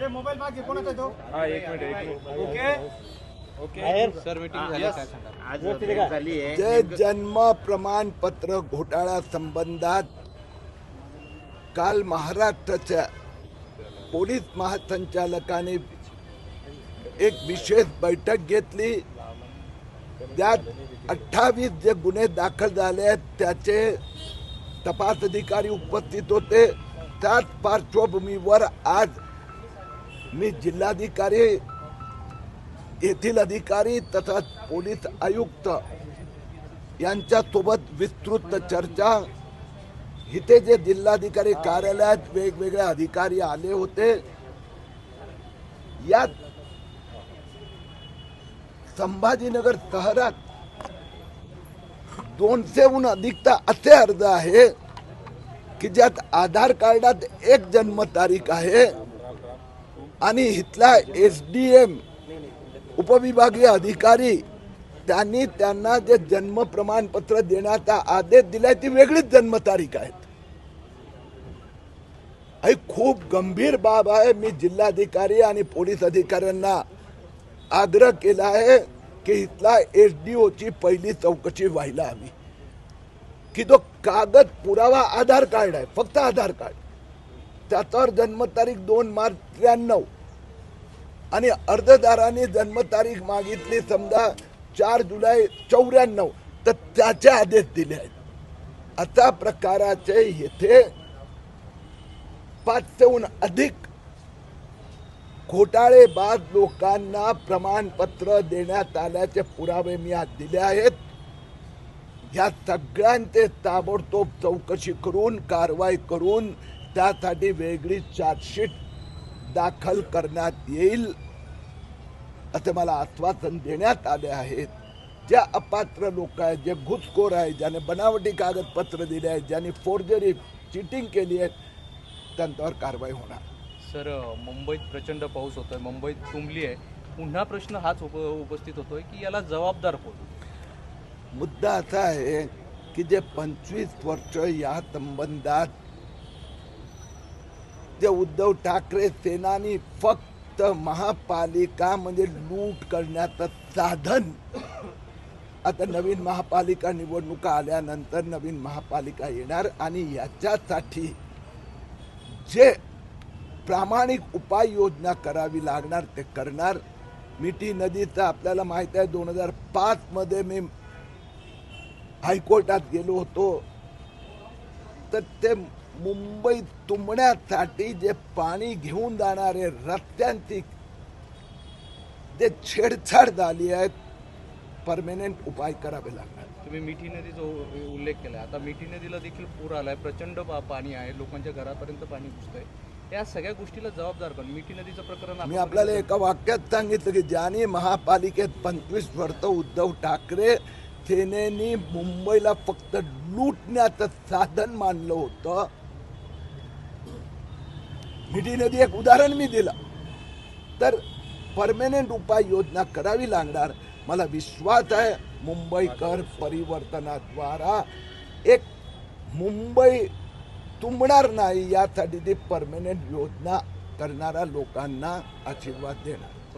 Mobile मागे कोणाचा आहे तो? हा एक minute okay okay sir meeting झाली काय सांगा आज भेट झाली आहे. जे जन्म प्रमाणपत्र घोटाळा संबंधात काल महाराष्ट्राच्या पोलीस महासंचालकाने एक विशेष बैठक घेतली. त्यात 28 जे गुन्हे दाखल झाले आहेत त्याचे तपास अधिकारी उपस्थित होते. त्याच पार्श्वभूमीवर आज मी जिल्हाधिकारी, येथील अधिकारी तसंच पोलीस आयुक्त यांच्यासोबत विस्तृत चर्चा. इथे जे जिल्हाधिकारी कार्यालयात वेगवेगळे अधिकारी आले होते, यात संभाजीनगर शहरात 200हून अधिकचा असे अर्ज आहे की ज्यात आधार कार्डात एक जन्मतारीख आहे आणि इथला SDM उपविभागीय अधिकारी त्यांनी त्यांना जे जन्म प्रमाणपत्र देण्याचा आदेश दिलाय ती वेगळीच जन्मतारीख आहे. ही खूप गंभीर बाब आहे. मी जिल्हाधिकारी आणि पोलीस अधिकाऱ्यांना आग्रह केला आहे की इथला SDO ची पहिली चौकशी व्हायला हवी की तो कागद पुरावा आधार कार्ड आहे, फक्त आधार कार्ड, त्याच्यावर जन्मतारीख 2 मार्च 93 आणि अर्जदाराने जन्मतारीख मागितली समजा 4 जुलै 94 तर त्याचे आदेश दिले आहेत. अशा प्रकाराचे येथे 500हून अधिक घोटाळेबाज लोकांना प्रमाणपत्र देण्यात आल्याचे पुरावे मी आज दिले आहेत. या सगळ्यांचे ताबडतोब चौकशी करून कारवाई करून त्यासाठी वेगळी चार्जशीट दाखल करण्यात येईल असे मला आश्वासन देण्यात आले आहेत. ज्या अपात्र लोक आहेत, जे घुसखोर आहेत, ज्याने बनावटी कागदपत्र दिले आहेत, ज्यांनी फोर्जरी चिटिंग केली आहे, त्यांच्यावर कारवाई होणार. सर मुंबईत प्रचंड पाऊस होतोय, मुंबईत तुंबली आहे. पुन्हा प्रश्न हाच उपस्थित होतोय की याला जबाबदार कोण? मुद्दा असा आहे की जे 25 वर्ष या संबंधात जे उद्धव ठाकरे सेनानी फक्त महापालिका म्हणजे लूट करण्याचं साधन. आता नवीन महापालिका निवडणुका आल्यानंतर नवीन महापालिका येणार आणि याच्यासाठी जे प्रामाणिक उपाययोजना करावी लागणार ते करणार. मिठी नदीचं आपल्याला माहिती आहे, 2005 मध्ये मी हायकोर्टात गेलो होतो. तर ते मुंबईत तुंबण्यासाठी जे पाणी घेऊन जाणारे रस्त्यांची जे छेडछाड झाली आहे, परमनंट उपाय करावे लागणार. तुम्ही मिठी नदीचा उल्लेख केला. आता मिठी नदीला देखील पूर आलाय, प्रचंड पाणी आहे, लोकांच्या घरापर्यंत पाणी घुसतंय. या सगळ्या गोष्टीला जबाबदार कोण? मिठी नदीचं प्रकरण मी आपल्याला एका वाक्यात सांगितलं की ज्यांनी महापालिकेत 25 वर्ष उद्धव ठाकरे सेनेनी मुंबईला फक्त लूटण्याचं साधन मानलं होतं. मिठी नदी एक उदाहरण मी दिलं. तर परमनंट उपाययोजना करावी लागणार. मला विश्वास आहे मुंबईकर परिवर्तनाद्वारा एक मुंबई तुंबणार नाही यासाठी ती परमनंट योजना करणाऱ्या लोकांना आशीर्वाद देणार.